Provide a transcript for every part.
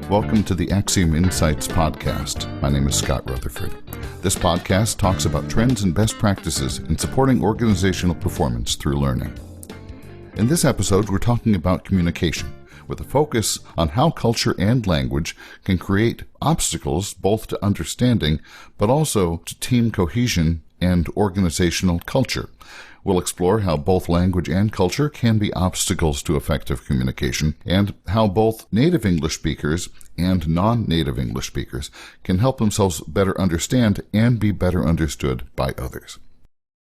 Welcome to the AXIOM Insights Podcast. My name is Scott Rutherford. This podcast talks about trends and best practices in supporting organizational performance through learning. In this episode, we're talking about communication, with a focus on how culture and language can create obstacles both to understanding, but also to team cohesion and organizational culture. We'll explore how both language and culture can be obstacles to effective communication, and how both native English speakers and non-native English speakers can help themselves better understand and be better understood by others.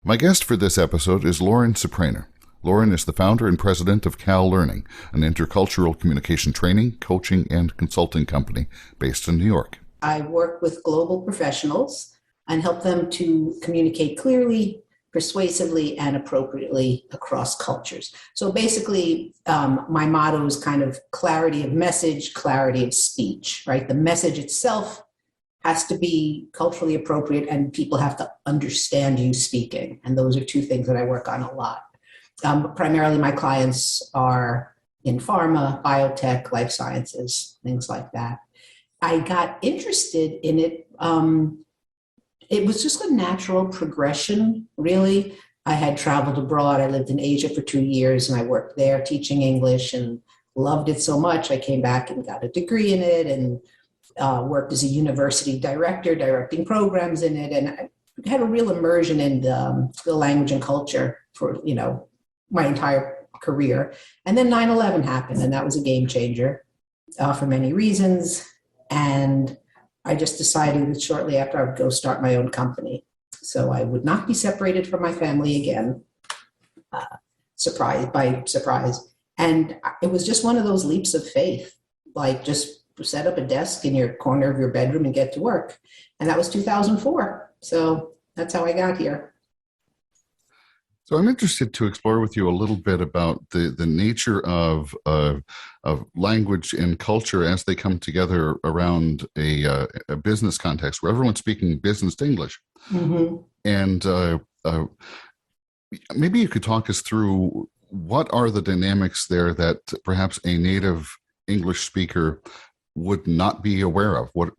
My guest for this episode is Lauren Supraner. Lauren is the founder and president of Cal Learning, an intercultural communication training, coaching, and consulting company based in New York. I work with global professionals and help them to communicate clearly, persuasively, and appropriately across cultures. So basically, my motto is kind of clarity of message, clarity of speech, right? The message itself has to be culturally appropriate and people have to understand you speaking. And those are two things that I work on a lot. Primarily, my clients are in pharma, biotech, life sciences, things like that. I got interested in it. It was just a natural progression, really. I had traveled abroad. I lived in Asia for 2 years, and I worked there teaching English and loved it so much. I came back and got a degree in it and worked as a university director, directing programs in it. And I had a real immersion in the language and culture for, my entire career. And then 9/11 happened, and that was a game changer for many reasons. And I just decided that shortly after I would go start my own company. So I would not be separated from my family again, surprise. And it was just one of those leaps of faith, like just set up a desk in your corner of your bedroom and get to work. And that was 2004. So that's how I got here. So I'm interested to explore with you a little bit about the nature of language and culture as they come together around a business context where everyone's speaking business English. Mm-hmm. And maybe you could talk us through what are the dynamics there that perhaps a native English speaker would not be aware of. What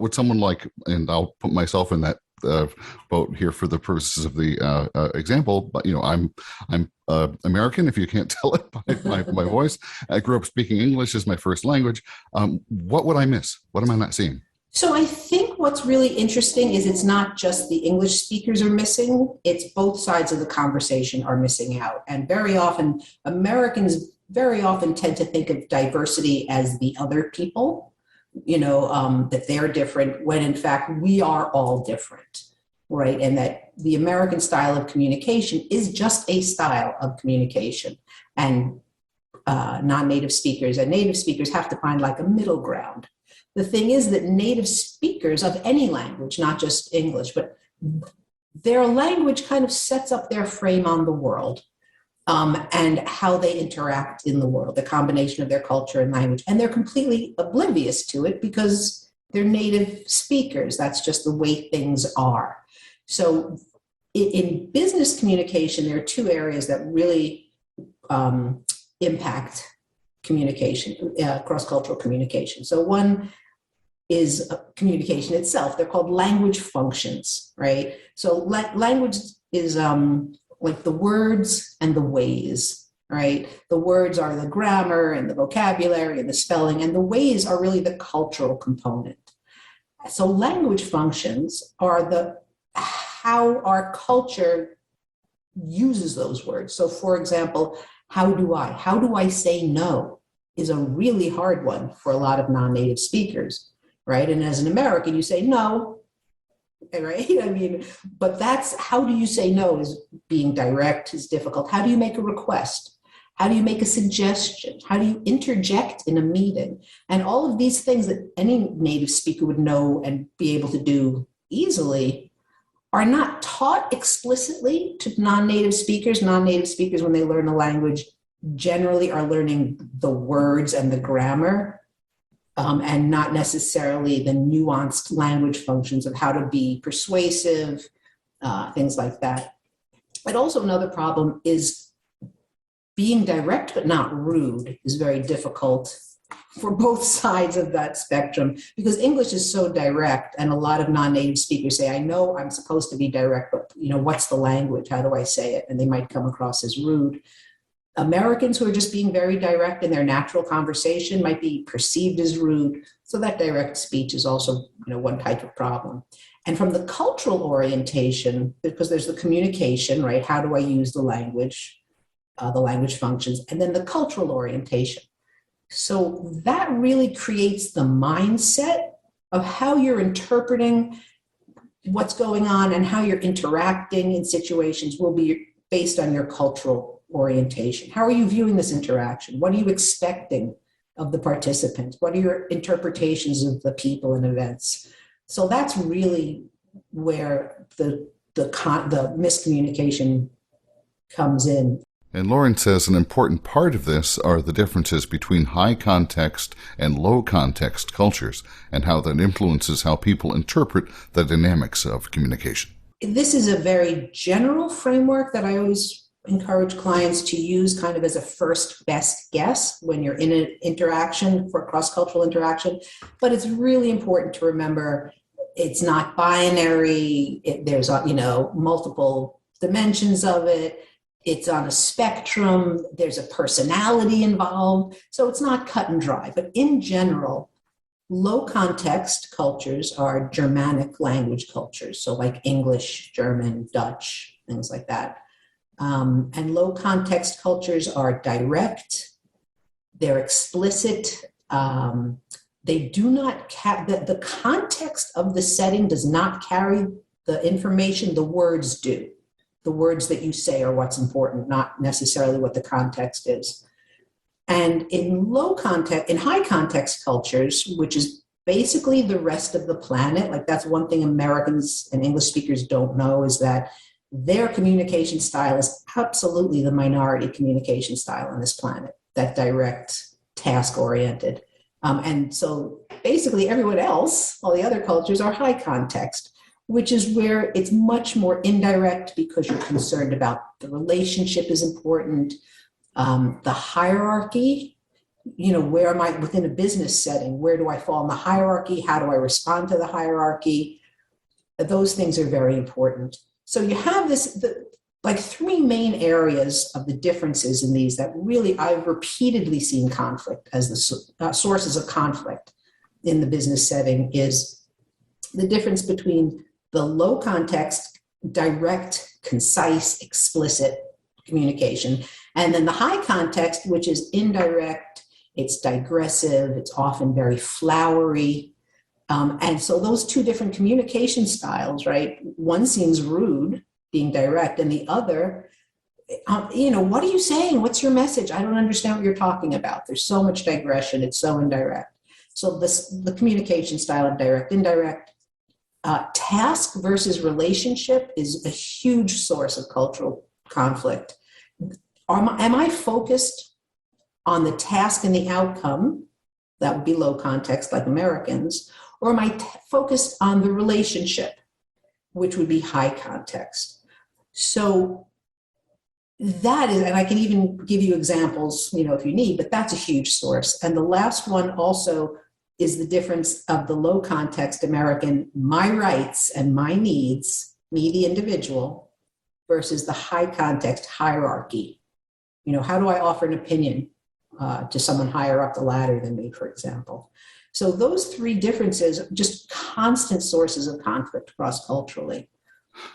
would someone like, and I'll put myself in that boat here for the purposes of the example, but I'm American, if you can't tell it by my voice. I grew up speaking English as my first language. What would I miss? What am I not seeing? So I think what's really interesting is it's not just the English speakers are missing, it's both sides of the conversation are missing out. And very often, Americans very often tend to think of diversity as the other people, that they're different, when in fact we are all different, right? And that the American style of communication is just a style of communication. And non-native speakers and native speakers have to find like a middle ground. The thing is that native speakers of any language, not just English, but their language kind of sets up their frame on the world. And how they interact in the world, the combination of their culture and language. And they're completely oblivious to it because they're native speakers. That's just the way things are. So in business communication, there are two areas that really impact communication, cross-cultural communication. So one is communication itself. They're called language functions, right? So language is like the words and the ways, right? The words are the grammar and the vocabulary and the spelling, and the ways are really the cultural component. So language functions are how our culture uses those words. So for example, how do I say no is a really hard one for a lot of non-native speakers, right? And as an American, you say no, right? But that's, how do you say no is being direct, is difficult. How do you make a request? How do you make a suggestion? How do you interject in a meeting? And all of these things that any native speaker would know and be able to do easily are not taught explicitly to non-native speakers. Non-native speakers, when they learn a language, generally are learning the words and the grammar, and not necessarily the nuanced language functions of how to be persuasive, things like that. But also another problem is being direct but not rude is very difficult for both sides of that spectrum, because English is so direct, and a lot of non-native speakers say, I know I'm supposed to be direct, but what's the language? How do I say it? And they might come across as rude. Americans who are just being very direct in their natural conversation might be perceived as rude. So that direct speech is also, one type of problem. And from the cultural orientation, because there's the communication, right? How do I use the language functions, and then the cultural orientation. So that really creates the mindset of how you're interpreting what's going on and how you're interacting in situations will be based on your cultural orientation. How are you viewing this interaction? What are you expecting of the participants? What are your interpretations of the people and events? So that's really where the miscommunication comes in. And Lauren says an important part of this are the differences between high context and low context cultures, and how that influences how people interpret the dynamics of communication. This is a very general framework that I always encourage clients to use kind of as a first best guess when you're in an interaction, for cross-cultural interaction. But it's really important to remember it's not binary. There's multiple dimensions of it. It's on a spectrum. There's a personality involved. So it's not cut and dry. But in general, low context cultures are Germanic language cultures. So like English, German, Dutch, things like that. And low context cultures are direct. They're explicit. They do not the context of the setting does not carry the information. The words do. The words that you say are what's important, not necessarily what the context is. And in high context cultures, which is basically the rest of the planet, like that's one thing Americans and English speakers don't know, is that their communication style is absolutely the minority communication style on this planet, that direct, task-oriented. And so basically everyone else, all the other cultures, are high context, which is where it's much more indirect because you're concerned about the relationship is important, the hierarchy, where am I within a business setting? Where do I fall in the hierarchy? How do I respond to the hierarchy? Those things are very important. So you have three main areas of the differences in these that really I've repeatedly seen conflict as the sources of conflict in the business setting is the difference between the low context, direct, concise, explicit communication, and then the high context, which is indirect, it's digressive, it's often very flowery. And so those two different communication styles, right? One seems rude, being direct, and the other, what are you saying? What's your message? I don't understand what you're talking about. There's so much digression. It's so indirect. So the communication style of direct, indirect, task versus relationship is a huge source of cultural conflict. Am I focused on the task and the outcome? That would be low context, like Americans. Or am I focused on the relationship, which would be high context? So that is, and I can even give you examples, if you need, but that's a huge source. And the last one also is the difference of the low context American, my rights and my needs, me, the individual, versus the high context hierarchy. How do I offer an opinion to someone higher up the ladder than me, for example? So those three differences are just constant sources of conflict cross-culturally.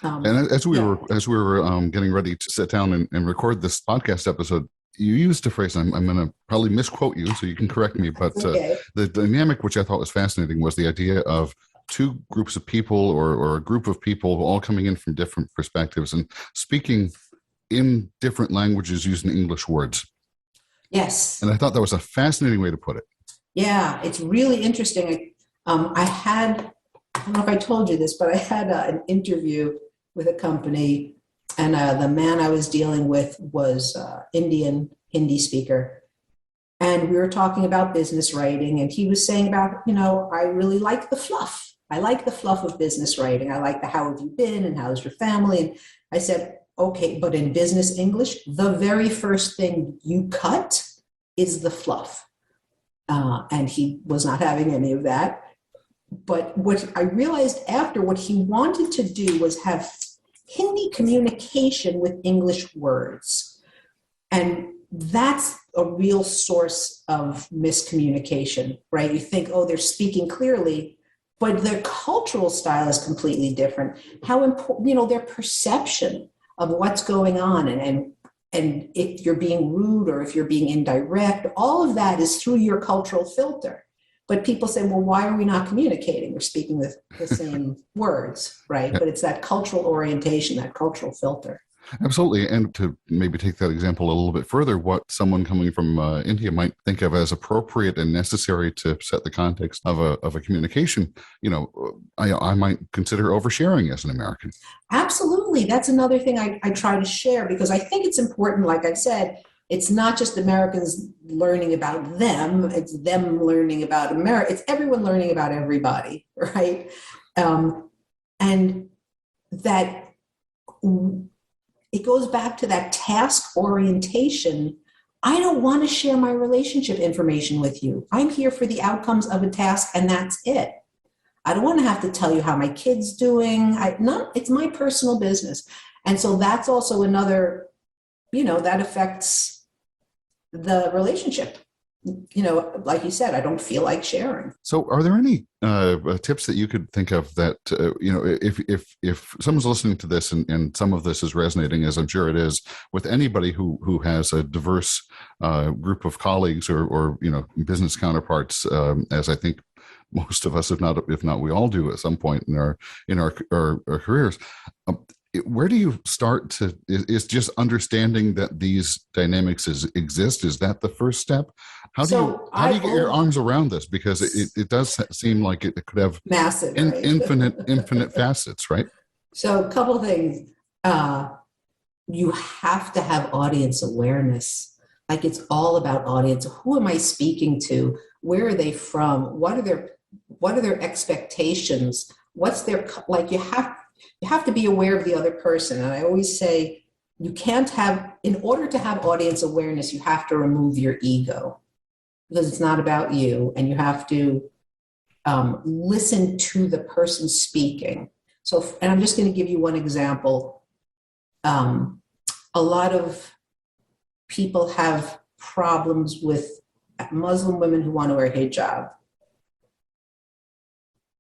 And as we were getting ready to sit down and record this podcast episode, you used a phrase, I'm going to probably misquote you, so you can correct me, but okay. The dynamic, which I thought was fascinating, was the idea of two groups of people or a group of people all coming in from different perspectives and speaking in different languages using English words. Yes. And I thought that was a fascinating way to put it. Yeah, it's really interesting. I don't know if I told you this, but I had an interview with a company, and the man I was dealing with was Indian Hindi speaker. And we were talking about business writing, and he was saying about, I really like the fluff. I like the fluff of business writing. I like the how have you been and how's your family? And I said, okay, but in business English, the very first thing you cut is the fluff. and he was not having any of that. But what I realized after, what he wanted to do was have Hindi communication with English words. And that's a real source of miscommunication, right? You think, oh, they're speaking clearly, but their cultural style is completely different. How important, their perception of what's going on, and if you're being rude or if you're being indirect, all of that is through your cultural filter. But people say, well, why are we not communicating? We're speaking the same words, right? But it's that cultural orientation, that cultural filter. Absolutely. And to maybe take that example a little bit further, what someone coming from India might think of as appropriate and necessary to set the context of a communication, I might consider oversharing as an American. Absolutely. That's another thing I try to share, because I think it's important. Like I said, it's not just Americans learning about them, it's them learning about America. It's everyone learning about everybody, right? And that it goes back to that task orientation. I don't want to share my relationship information with you. I'm here for the outcomes of a task, and that's it. I don't want to have to tell you how my kid's doing. It's my personal business. And so that's also another, that affects the relationship. Like you said, I don't feel like sharing. So are there any tips that you could think of that, if someone's listening to this and some of this is resonating, as I'm sure it is, with anybody who has a diverse group of colleagues or business counterparts, as I think most of us, if not we all do at some point in our careers, where do you start to, is just understanding that these dynamics exist? Is that the first step? How do you get your arms around this? Because it does seem like it could have massive, right? infinite facets, right? So a couple of things. You have to have audience awareness. Like, it's all about audience. Who am I speaking to? Where are they from? What are their expectations? What's their, like, you have to be aware of the other person. And I always say, in order to have audience awareness, you have to remove your ego, because it's not about you, and you have to listen to the person speaking. And I'm just going to give you one example. A lot of people have problems with Muslim women who want to wear hijab.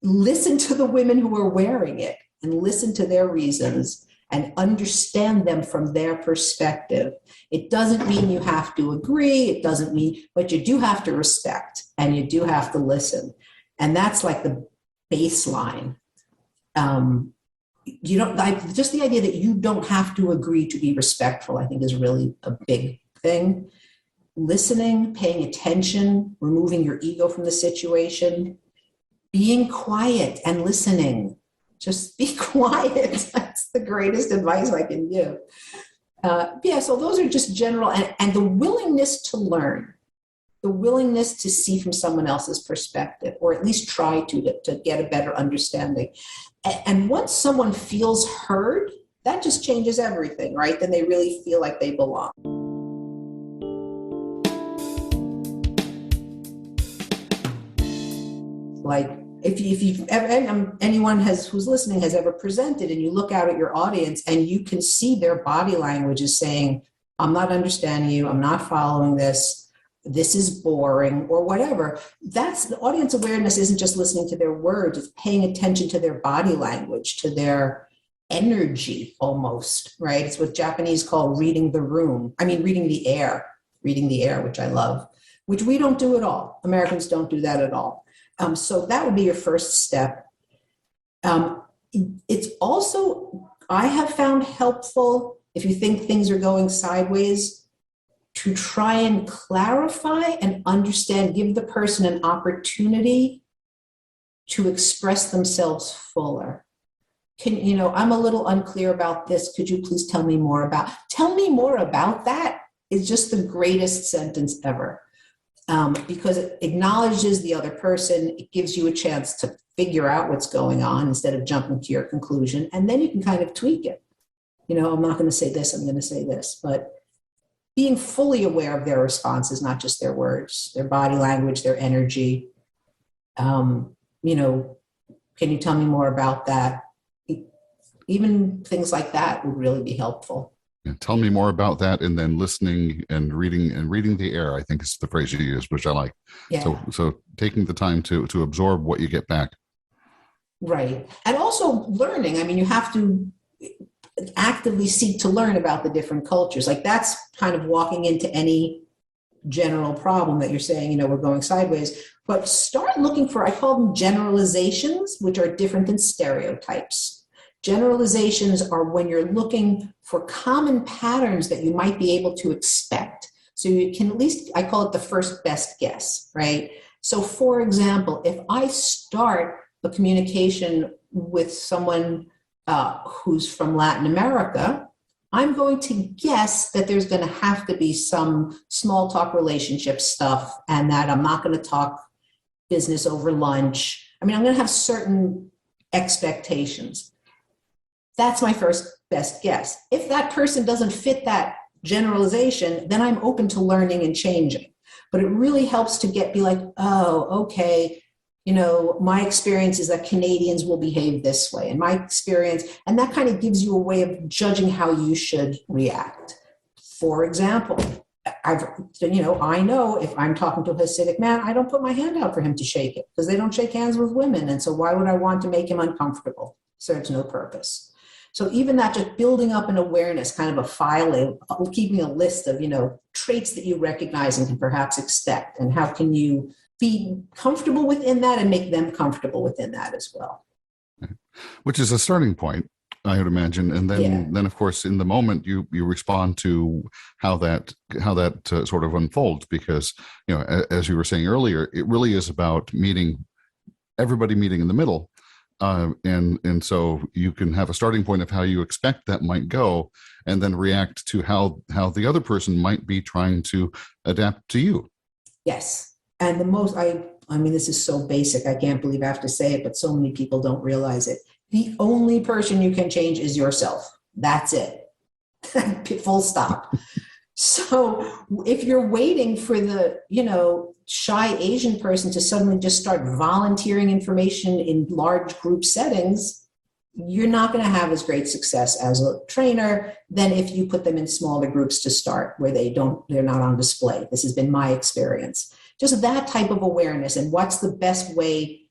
Listen to the women who are wearing it and listen to their reasons and understand them from their perspective. It doesn't mean you have to agree. It doesn't mean, but you do have to respect and you do have to listen. And that's like the baseline. Just the idea that you don't have to agree to be respectful, I think, is really a big thing. Listening, paying attention, removing your ego from the situation, being quiet and listening. Just be quiet. That's the greatest advice I can give. So those are just general, and the willingness to learn, the willingness to see from someone else's perspective, or at least try to get a better understanding. And once someone feels heard, that just changes everything, right? Then they really feel like they belong. Like, if you've ever, anyone who's listening has ever presented, and you look out at your audience and you can see their body language is saying, I'm not understanding you, I'm not following this is boring, or whatever. That's the audience awareness. Isn't just listening to their words, it's paying attention to their body language, to their energy almost, right? It's what Japanese call reading the air, which I love, which we don't do at all. Americans don't do that at all. So that would be your first step. It's also, I have found helpful, if you think things are going sideways, to try and clarify and understand, give the person an opportunity to express themselves fuller. I'm a little unclear about this. Could you please tell me more about that is just the greatest sentence ever. Because it acknowledges the other person. It gives you a chance to figure out what's going on instead of jumping to your conclusion. And then you can kind of tweak it. I'm not going to say this, I'm going to say this. But being fully aware of their responses, not just their words, their body language, their energy. You know, can you tell me more about that? Even things like that would really be helpful. Yeah, tell me more about that, and then listening and reading the air, I think is the phrase you use, which I like. Yeah. So taking the time to absorb what you get back. Right. And also learning. I mean, you have to actively seek to learn about the different cultures. Like that's kind of walking into any general problem that you're saying, you know, we're going sideways, but start looking for, I call them generalizations, which are different than stereotypes. Generalizations are when you're looking for common patterns that you might be able to expect. So you can at least, I call it the first best guess, right? So for example, if I start a communication with someone who's from Latin America, I'm going to guess that there's going to have to be some small talk relationship stuff, and that I'm not going to talk business over lunch. I mean, I'm going to have certain expectations. That's my first best guess. If that person doesn't fit that generalization, then I'm open to learning and changing. But it really helps to be like, oh, okay, you know, my experience is that Canadians will behave this way, and my experience, and that kind of gives you a way of judging how you should react. For example, I know if I'm talking to a Hasidic man, I don't put my hand out for him to shake it because they don't shake hands with women. And so why would I want to make him uncomfortable? Serves no purpose. So even that, just building up an awareness, kind of a filing, keeping a list of, you know, traits that you recognize and can perhaps expect, and how can you be comfortable within that and make them comfortable within that as well. Which is a starting point, I would imagine, and then of course in the moment you respond to how that sort of unfolds, because, you know, as you were saying earlier, it really is about everybody meeting in the middle, and so you can have a starting point of how you expect that might go, and then react to how the other person might be trying to adapt to you. Yes. And I mean, this is so basic, I can't believe I have to say it, but so many people don't realize it. The only person you can change is yourself. That's it. Full stop. So if you're waiting for the, you know, shy Asian person to suddenly just start volunteering information in large group settings, you're not going to have as great success as a trainer than if you put them in smaller groups to start, where they're not on display. This has been my experience. Just that type of awareness, and what's the best way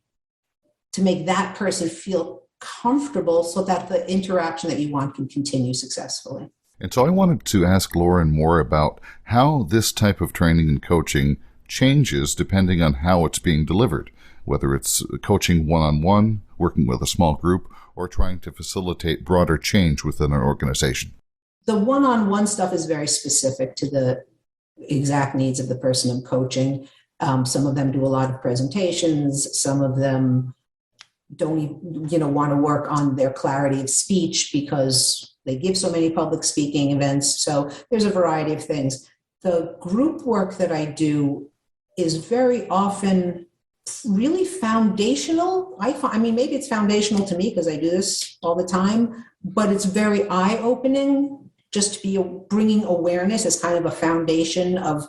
to make that person feel comfortable so that the interaction that you want can continue successfully. And so I wanted to ask Lauren more about how this type of training and coaching changes depending on how it's being delivered, whether it's coaching one-on-one, working with a small group, or trying to facilitate broader change within an organization. The one-on-one stuff is very specific to the exact needs of the person I'm coaching. Some of them do a lot of presentations. Some of them don't even, you know, want to work on their clarity of speech because they give so many public speaking events. So there's a variety of things. The group work that I do is very often really foundational. I mean, maybe it's foundational to me because I do this all the time, but it's very eye-opening just to be bringing awareness as kind of a foundation of,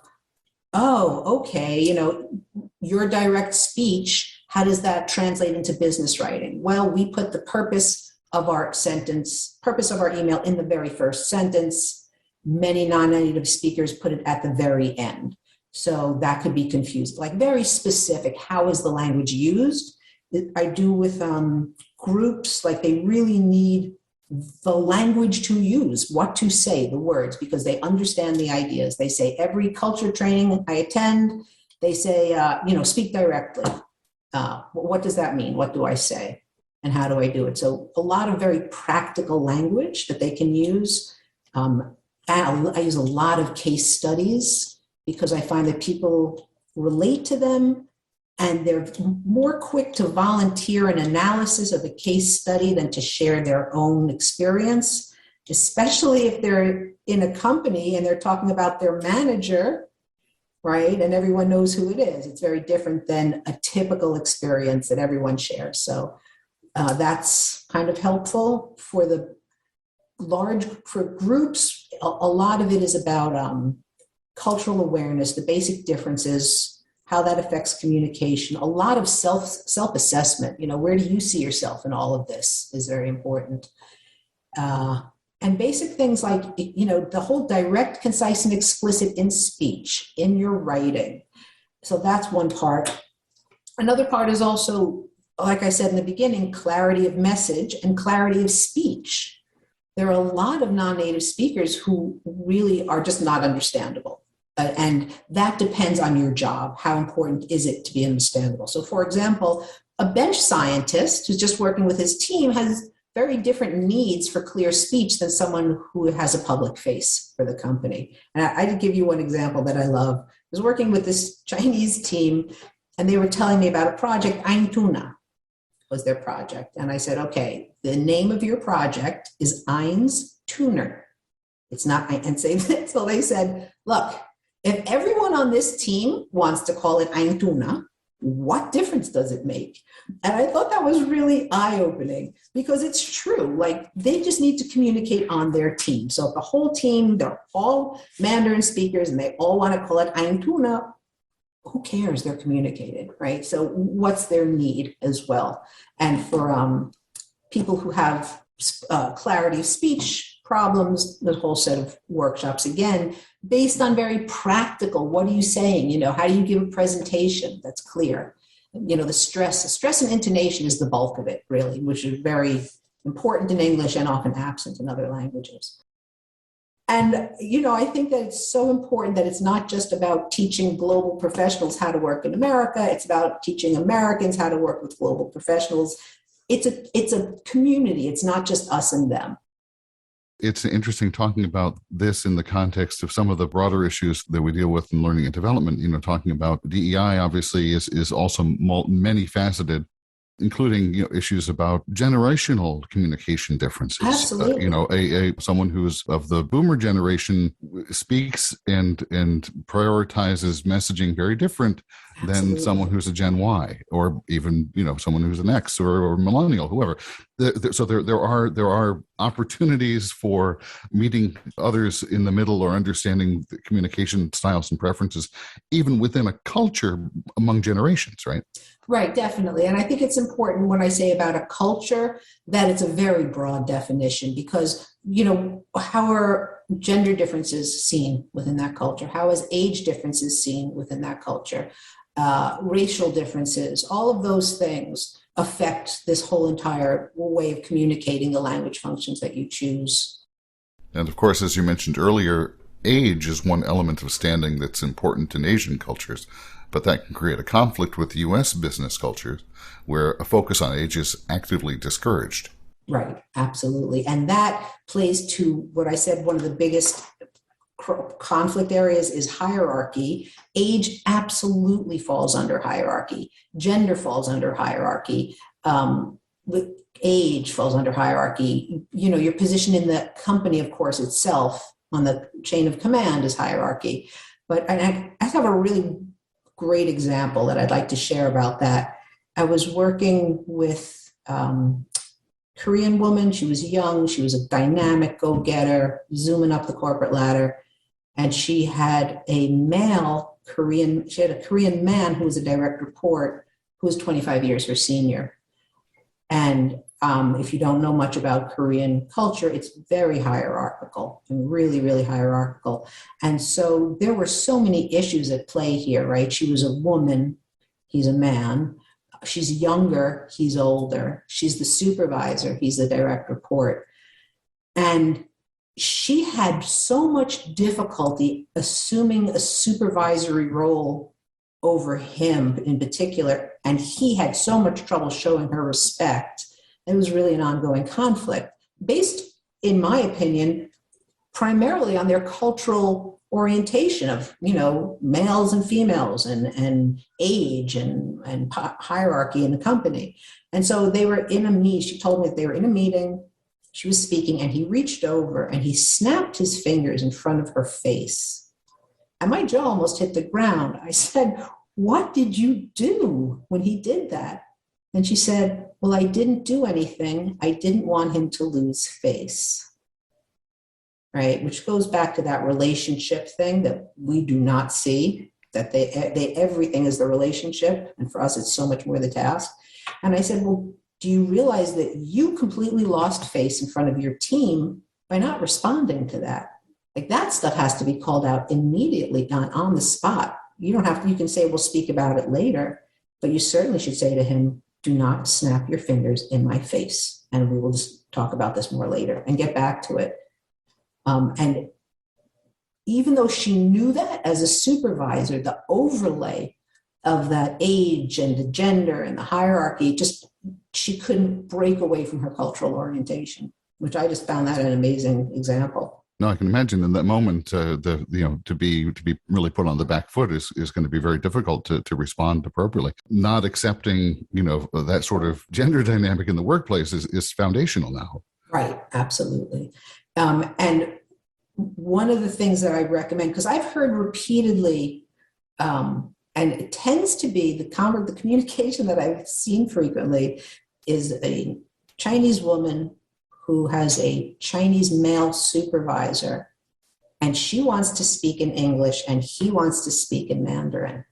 oh, okay, you know, your direct speech, how does that translate into business writing? Well, we put the purpose of our email in the very first sentence. Many non-native speakers put it at the very end. So that could be confusing, like very specific. How is the language used? I do with groups, like they really need the language to use, what to say, the words, because they understand the ideas. They say every culture training I attend, they say, speak directly. What does that mean? What do I say? And how do I do it? So a lot of very practical language that they can use. I use a lot of case studies because I find that people relate to them and they're more quick to volunteer an analysis of a case study than to share their own experience, especially if they're in a company and they're talking about their manager, right? And everyone knows who it is. It's very different than a typical experience that everyone shares. So that's kind of helpful for the for groups. A lot of it is about cultural awareness, the basic differences, how that affects communication, a lot of self-assessment. Where do you see yourself in all of this is very important. And basic things like, the whole direct, concise, and explicit in speech, in your writing. So that's one part. Another part is also, like I said in the beginning, clarity of message and clarity of speech. There are a lot of non-native speakers who really are just not understandable. And that depends on your job. How important is it to be understandable? So, for example, a bench scientist who's just working with his team has very different needs for clear speech than someone who has a public face for the company. And I can give you one example that I love. I was working with this Chinese team, and they were telling me about a project. Eintuna was their project. And I said, okay, the name of your project is Eins Tuner. It's not, and so they said, look, if everyone on this team wants to call it Eintuna, what difference does it make? And I thought that was really eye-opening because it's true. Like, they just need to communicate on their team. So if the whole team, they're all Mandarin speakers and they all want to call it Eintuna, who cares? They're communicating, right? So what's their need as well? And for people who have clarity of speech problems, the whole set of workshops, again, based on very practical, what are you saying? How do you give a presentation that's clear? The stress and intonation is the bulk of it, really, which is very important in English and often absent in other languages. And, I think that it's so important that it's not just about teaching global professionals how to work in America. It's about teaching Americans how to work with global professionals. It's a community. It's not just us and them. It's interesting talking about this in the context of some of the broader issues that we deal with in learning and development. Talking about DEI obviously is also many faceted, including issues about generational communication differences. Absolutely. Someone who is of the boomer generation speaks and prioritizes messaging very different than someone who's a Gen Y, or even someone who's an X or millennial, whoever. So there are opportunities for meeting others in the middle or understanding the communication styles and preferences, even within a culture among generations, right? Right, definitely. And I think it's important when I say about a culture that it's a very broad definition because, how are gender differences seen within that culture? How is age differences seen within that culture? Racial differences, all of those things affect this whole entire way of communicating the language functions that you choose. And of course, as you mentioned earlier, age is one element of standing that's important in Asian cultures, but that can create a conflict with U.S. business cultures where a focus on age is actively discouraged. Right, absolutely. And that plays to what I said, one of the biggest conflict areas is hierarchy. Age absolutely falls under hierarchy. Gender falls under hierarchy. Age falls under hierarchy. Your position in the company, of course, itself on the chain of command is hierarchy. But I have a really great example that I'd like to share about that. I was working with Korean woman. She was young. She was a dynamic go-getter, zooming up the corporate ladder. And she had a Korean man who was a direct report who was 25 years her senior. And if you don't know much about Korean culture, it's very hierarchical and really, really hierarchical. And so there were so many issues at play here, right? She was a woman, he's a man. She's younger, he's older. She's the supervisor, he's the direct report. And she had so much difficulty assuming a supervisory role over him in particular, and he had so much trouble showing her respect. It was really an ongoing conflict based, in my opinion, primarily on their cultural orientation of, males and females and age and hierarchy in the company. And so they were in a meeting. She told me that they were in a meeting. She was speaking and he reached over and he snapped his fingers in front of her face. And my jaw almost hit the ground. I said, "What did you do when he did that?" And she said, "Well, I didn't do anything. I didn't want him to lose face." right? Which goes back to that relationship thing that we do not see, that they everything is the relationship. And for us, it's so much more the task. And I said, well, do you realize that you completely lost face in front of your team by not responding to that? Like, that stuff has to be called out immediately on the spot. You don't have to, you can say, we'll speak about it later, but you certainly should say to him, do not snap your fingers in my face. And we will just talk about this more later and get back to it. And even though she knew that as a supervisor, the overlay of that age and the gender and the hierarchy, just, she couldn't break away from her cultural orientation, which I just found that an amazing example. No, I can imagine in that moment, to be really put on the back foot is going to be very difficult to respond appropriately. Not accepting, that sort of gender dynamic in the workplace is foundational now. Right, absolutely. And one of the things that I recommend, because I've heard repeatedly, and it tends to be the communication that I've seen frequently, is a Chinese woman who has a Chinese male supervisor, and she wants to speak in English and he wants to speak in Mandarin.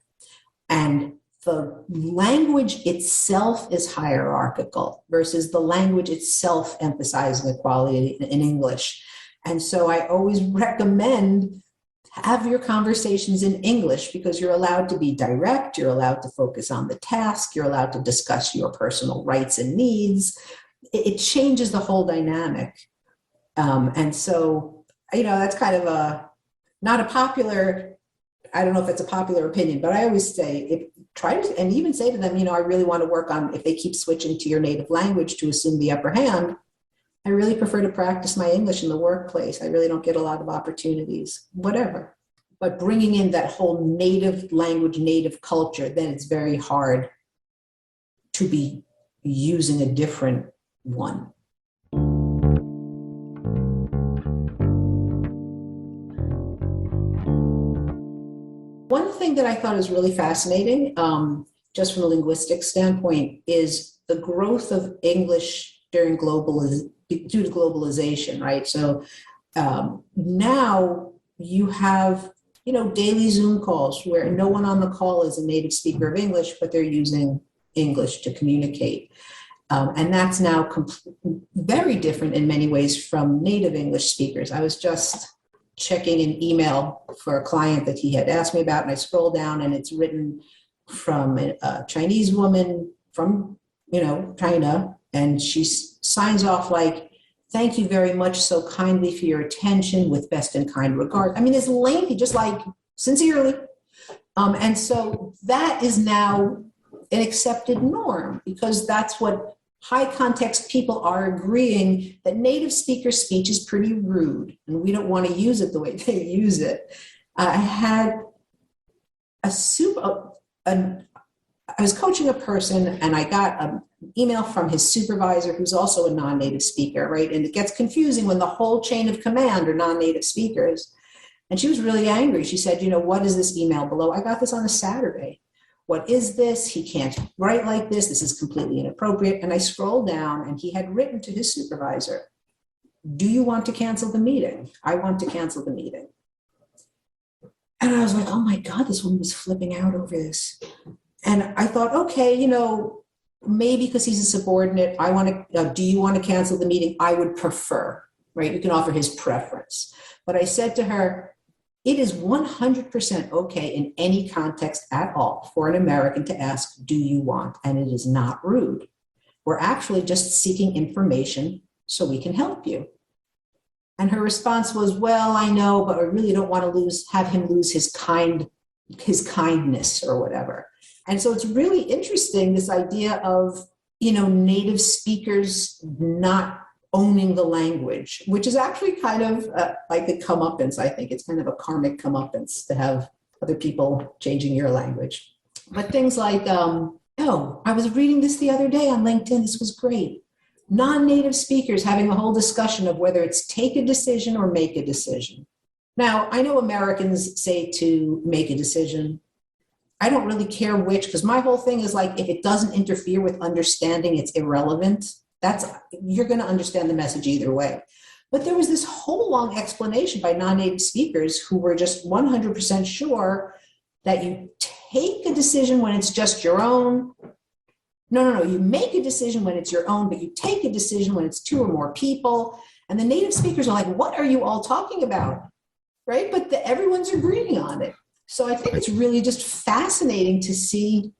And the language itself is hierarchical versus the language itself emphasizing equality in English. And so I always recommend have your conversations in English, because you're allowed to be direct, you're allowed to focus on the task, you're allowed to discuss your personal rights and needs. It changes the whole dynamic. And so, that's kind of not a popular, I don't know if it's a popular opinion, but I always say, and even say to them, I really want to work on, if they keep switching to your native language to assume the upper hand, I really prefer to practice my English in the workplace. I really don't get a lot of opportunities, whatever. But bringing in that whole native language, native culture, then it's very hard to be using a different one. One thing that I thought is really fascinating, just from a linguistic standpoint, is the growth of English due to globalization, right? So now you have, daily Zoom calls where no one on the call is a native speaker of English, but they're using English to communicate. And that's now very different in many ways from native English speakers. I was just checking an email for a client that he had asked me about, and I scroll down and it's written from a Chinese woman from, China, and she signs off like, "Thank you very much so kindly for your attention, with best and kind regard." I mean, it's lengthy, just like sincerely. And so that is now an accepted norm, because that's what high context people are agreeing, that native speaker speech is pretty rude and we don't want to use it the way they use it. I had I was coaching a person and I got an email from his supervisor, who's also a non-native speaker, right? And it gets confusing when the whole chain of command are non-native speakers. And she was really angry. She said, what is this email below? I got this on a Saturday. What is this? He can't write like this. This is completely inappropriate. And I scrolled down and he had written to his supervisor, "Do you want to cancel the meeting? I want to cancel the meeting." And I was like, oh my God, this woman was flipping out over this. And I thought, okay, maybe because he's a subordinate, do you want to cancel the meeting? I would prefer, right? You can offer his preference. But I said to her, it is 100% okay in any context at all for an American to ask, "Do you want?" And it is not rude. We're actually just seeking information so we can help you. And her response was, "Well, I know, but I really don't want to have him lose his kindness or whatever." And so it's really interesting, this idea of, native speakers not owning the language, which is actually kind of like a comeuppance. I think it's kind of a karmic comeuppance to have other people changing your language. But things like, I was reading this the other day on LinkedIn. This was great. Non-native speakers having a whole discussion of whether it's take a decision or make a decision. Now, I know Americans say to make a decision. I don't really care which, because my whole thing is like, if it doesn't interfere with understanding, it's irrelevant. You're going to understand the message either way. But there was this whole long explanation by non-native speakers who were just 100% sure that you take a decision when it's just your own. No. You make a decision when it's your own, but you take a decision when it's two or more people. And the native speakers are like, what are you all talking about? Right? But everyone's agreeing on it. So I think it's really just fascinating to see.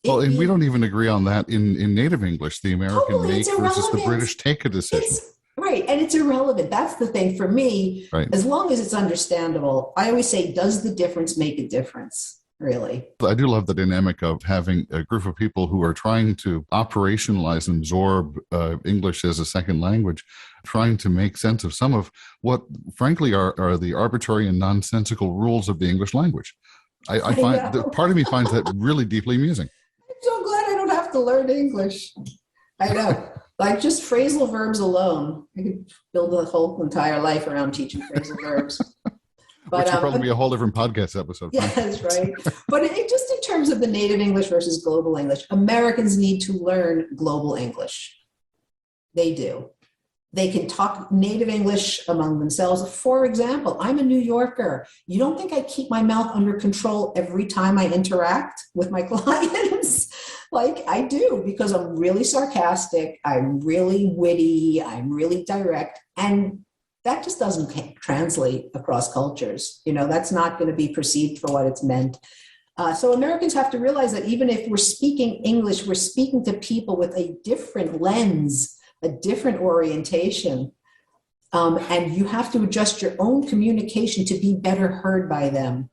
Well, and we don't even agree on that in native English, the American make versus the British take a decision. Right. And it's irrelevant. That's the thing for me. Right. As long as it's understandable, I always say, does the difference make a difference? Really. I do love the dynamic of having a group of people who are trying to operationalize and absorb English as a second language, trying to make sense of some of what, frankly, are the arbitrary and nonsensical rules of the English language. I find that part of me finds that really deeply amusing. I'm so glad I don't have to learn English. I know. Like just phrasal verbs alone. I could build a whole entire life around teaching phrasal verbs. But, which would probably be a whole different podcast episode. Yeah, that's right. But just in terms of the native English versus global English, Americans need to learn global English. They do. They can talk native English among themselves. For example, I'm a New Yorker. You don't think I keep my mouth under control every time I interact with my clients? Like I do, because I'm really sarcastic, I'm really witty, I'm really direct, and that just doesn't translate across cultures. That's not going to be perceived for what it's meant. So Americans have to realize that even if we're speaking English, we're speaking to people with a different lens, a different orientation. And you have to adjust your own communication to be better heard by them.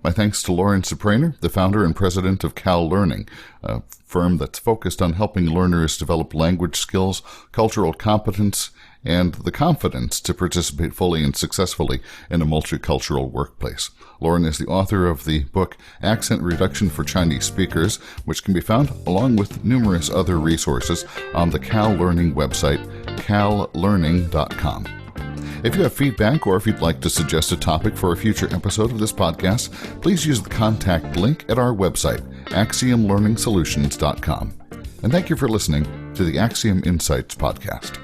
My thanks to Lauren Supraner, the founder and president of Cal Learning, a firm that's focused on helping learners develop language skills, cultural competence, and the confidence to participate fully and successfully in a multicultural workplace. Lauren is the author of the book Accent Reduction for Chinese Speakers, which can be found along with numerous other resources on the Cal Learning website, callearning.com. If you have feedback or if you'd like to suggest a topic for a future episode of this podcast, please use the contact link at our website, axiomlearningsolutions.com. And thank you for listening to the AXIOM Insights Podcast.